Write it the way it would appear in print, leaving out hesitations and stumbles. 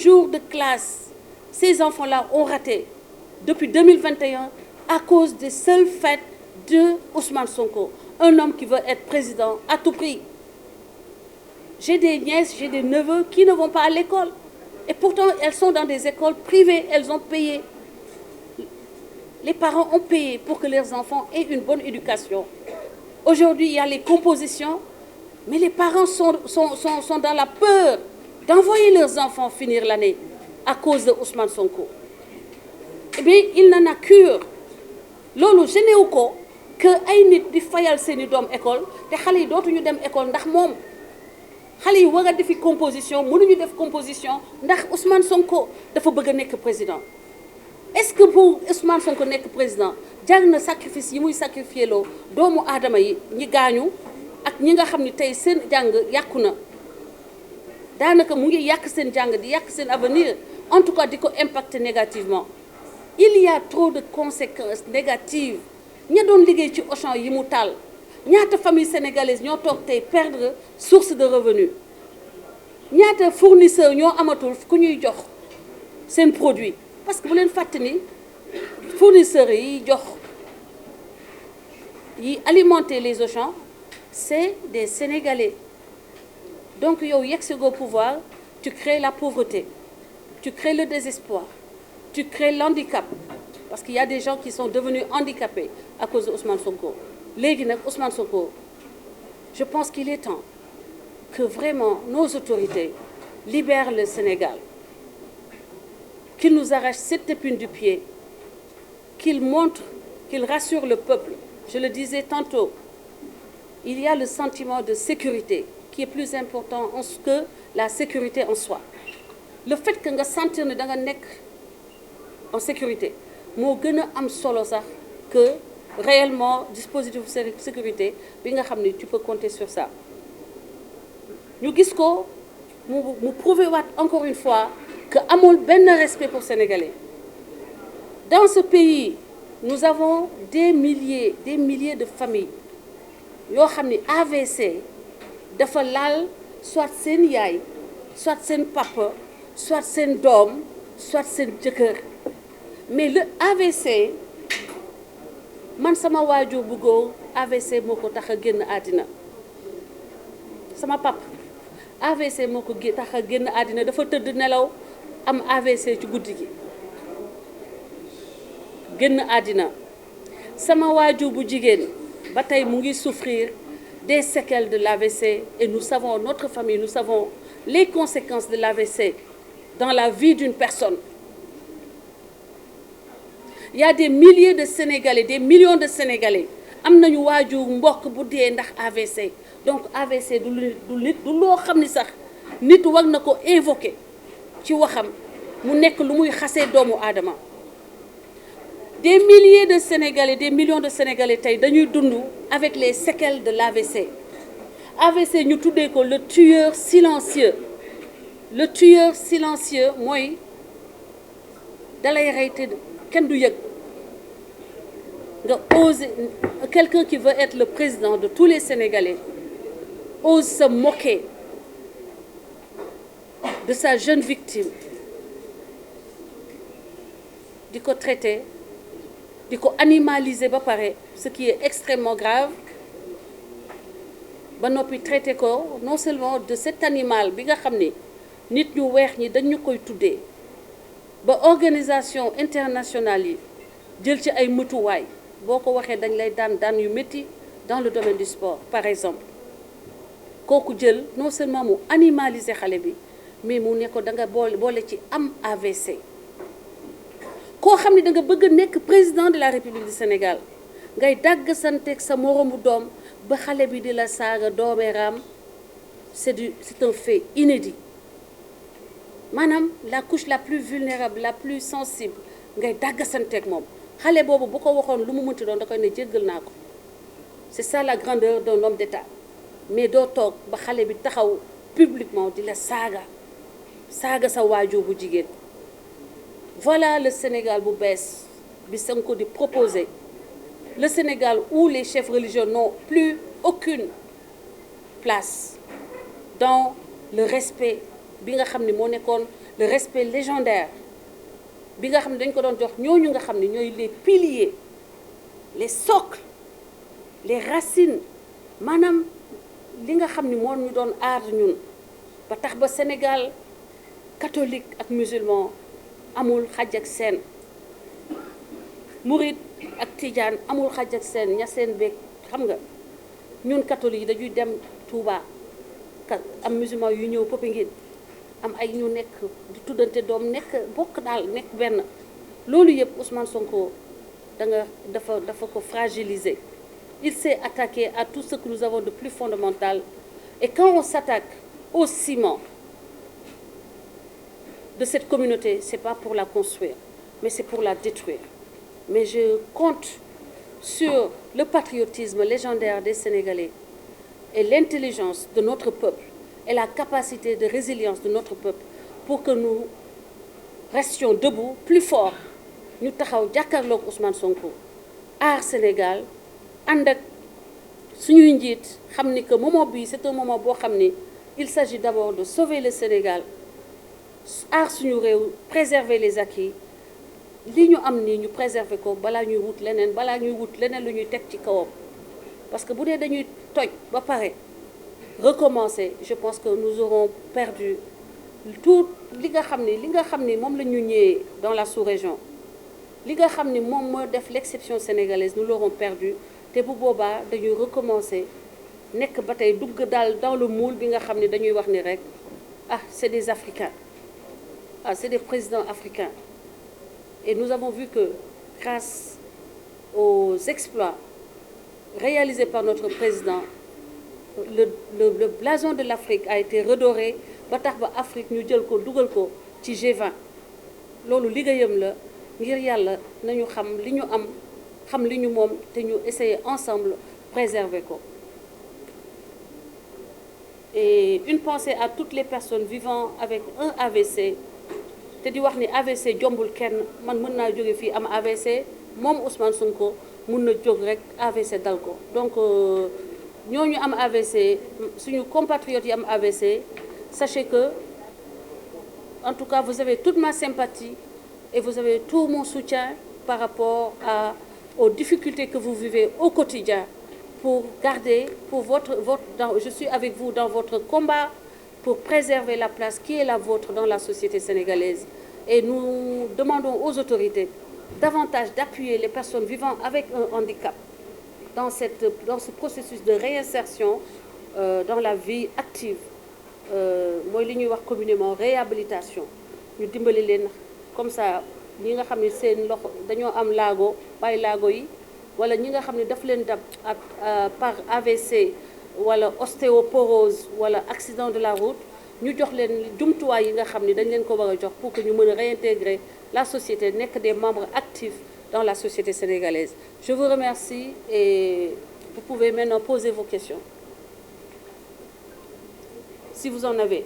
jours de classe, ces enfants-là ont raté depuis 2021 à cause des seuls faits de Ousmane Sonko, un homme qui veut être président à tout prix. J'ai des nièces, j'ai des neveux qui ne vont pas à l'école. Et pourtant, elles sont dans des écoles privées, elles ont payé. Les parents ont payé pour que leurs enfants aient une bonne éducation. Aujourd'hui, il y a les compositions, mais les parents sont dans la peur d'envoyer leurs enfants finir l'année à cause de Ousmane Sonko. Eh bien, il n'en a cure. Lolo, je n'ai pas que ay nit di fayal seeni doom école te xale yi dootuñu dem école ndax moom xale yi war a defi composition mënuñu def composition ndax Ousmane Sonko dafa bëgg a nekk président. Est-ce que pour Ousmane Sonko nekk président jar na sacrifice yi muy sacrifié loo doomu aadama yi ñi gaañu ak ñi nga xam ni tey seen jàng yàqu na daanaka mu ngi yàq seen jàng di yàq seen avenir en tout cas di ko impacter négativement. Il y a trop de conséquences négatives. ña doon liggéey ci Auchan yi mu taal ñaata famille sénégalaise ñoo toog tey perdre source de revenu ñaata fournisseur ñoo amatul ku ñuy jox seen produit parce que bu leen fàtte ni fournisseurs yi jox yi alimenter les Auchan c'est des Sénégalais. Donc yow yegsi go pouvoir tu crées la pauvreté, tu crées le désespoir, tu crées l'handicap. Parce qu'il y a des gens qui sont devenus handicapés à cause de Ousmane Sonko. Léegi nag Ousmane Sonko, je pense qu'il est temps que vraiment nos autorités libèrent le Sénégal, qu'ils nous arrachent cette épine du pied, qu'ils montrent, qu'ils rassurent le peuple. Je le disais tantôt, il y a le sentiment de sécurité qui est plus important que la sécurité en soi. Le fait que nga sentir ne da nga nekk en sécurité moo gën a am solo sax que réellement dispositif sécurité bi nga xam ni tu peux compter sur ça. ñu gis ko mu prouver waat encore une fois que amul benn respect pour Sénégalais. Dans ce pays nous avons des milliers de familles yoo xam ni AVC dafa laal soit seen yaay soit seen papa soit seen doom soit seen jëkkër. Mais le AVC man sama waajur bu góor AVC moo ko tax a génn àddina sama pap AVC moo ko tax a génn àddina dafa tëdd nelaw am AVC ci guddi gi génn àddina sama waajur bu jigéen ba tey mu ngi souffrir des séquelles de l'AVC et nous savons, notre famille, nous savons les conséquences de l'AVC dans la vie d'une personne. Il y a des milliers de Sénégalais, des millions de Sénégalais am nañu waajur mbokk bu dee ndax AVC. Donc AVC du loo xam ni sax nit war na ko invoquer ci waxam mu nekk lu muy xasee doomu aadama. Des milliers de Sénégalais, des millions de Sénégalais tey dañuy dund avec les séquelles de l'AVC. AVC ñu tuddee ko le tueur silencieux. Le tueur silencieux mooy dalay rey te kenn du yëg nga ose quelqu'un qui veut être le président de tous les Sénégalais ose se moquer de sa jeune victime di ko traiter di ko animaliser ba pare ce qui est extrêmement grave ba noppi traiter ko non seulement de cet animal bi nga xam ni nit ñu weex ñi dañu koy tuddee ba organisation internationale yi jël ci ay mëtuwaay boo ko waxee dañ lay daan yu métti dans le domaine du sport par exemple kooku jël non seulement mu animaliser xale bi mais mu ne ko da nga boole ci am AVC. koo xam ne da nga bëgg a nekk président de la République du Sénégal ngay dagg santeeg sa moromu doom ba xale bi di la saaga doomeeraam c'est un fait inédit. Maanaam la couche la plus vulnérable la plus sensible ngay dàggasanteeg moom xale boobu bu ko waxoon lu mu mënti doon da koy ne jéggal naa ko c'est ça la grandeur d'un homme d'État mais doo toog ba xale bi taxaw publiquement di la saaga sa waajur bu jigéen. Voilà le Sénégal bu bees bi Sonko di proposer, le Sénégal où les chefs religieux n'ont plus aucune place dans le respect bi nga xam ne moo nekkoon le respect légendaire bi nga xam ne dañ ko doon jox ñooñu nga xam ne ñooy les piliers les socles les racines maanaam li nga xam ni moo ñu doon aar ñun ba tax ba Sénégal catholique ak musulman amul xaj ak seen murit ak tijaan amul xaj ak seen ñaseen beeg xam nga ñun catholique yi dañuy dem Touba am musulman yu ñëw Popenguine am ay ñu nekk di tuddante doom nekk bokk daal nekk benn loolu yëpp Ousmane Sonko dafa ko fragiliser. Il s'est attaqué à tout ce que nous avons de plus fondamental. Et quand on s'attaque au ciment de cette communauté, ce n'est pas pour la construire, mais c'est pour la détruire. Mais je compte sur le patriotisme légendaire des Sénégalais et l'intelligence de notre peuple et la capacité de résilience de notre peuple pour que nous restions debout, plus forts. Nous taxaw jàkkaarloog Ousmane Sonko aar Sénégal ànd ak suñuy njiit xam ni que moment bii c'est un moment boo xam ni il s'agit d'abord de sauver le Sénégal aar suñu réew préserver les acquis li ñu am nii ñu préserver ko balaa ñuy wut leneen lu ñuy teg ci kawam parce que bu dee dañuy toj ba pare recommencer je pense que nous aurons perdu tout li nga xam ni moom la ñu ñëwee dans la sous-région li nga xam ni moom moo def l'exception sénégalaise nous l'aurons perdu te bu boobaa dañuy recommencer nekk ba tey dugg daal dans le moule bi nga xam ni dañuy wax ni rek ah c'est des Africains ah c'est des présidents africains et nous avons vu que grâce aux exploits réalisés par notre président le blason de l'Afrique a été redoré ba tax ba Afrique ñu jël ko dugal ko ci G20 loolu liggéeyam la ngir yàlla nañu xam li ñu am xam li ñu moom te ñu essayer ensemble préserver ko. Et une pensée à toutes les personnes vivant avec un AVC te di wax ni AVC jombul kenn man mën naa jóge fii am AVC moom Ousmane Sonko mën na jóg rek AVC dal ko donc ñooñu am AVC suñu compatriotes yi am AVC sachez que en tout cas vous avez toute ma sympathie et vous avez tout mon soutien par rapport aux difficultés que vous vivez au quotidien pour garder, je suis avec vous dans votre combat pour préserver la place qui est la vôtre dans la société sénégalaise. Et nous demandons aux autorités davantage d'appuyer les personnes vivant avec un handicap dans ce processus de réinsertion dans la vie active. Mooy li ñuy wax communément réhabilitation ñu dimbali leen comme ça ñi nga xam ne seen loxo dañoo am laago bàyyi laago yi wala ñi nga xam ne daf leen dab par AVC wala ostéoporose wala accident de la route ñu jox leen jumtuwaay yi nga xam ne dañ leen ko war a jox pour que ñu mën a réintégrer la société nekk des membres actifs dans la société sénégalaise. Je vous remercie et vous pouvez maintenant poser vos questions si vous en avez.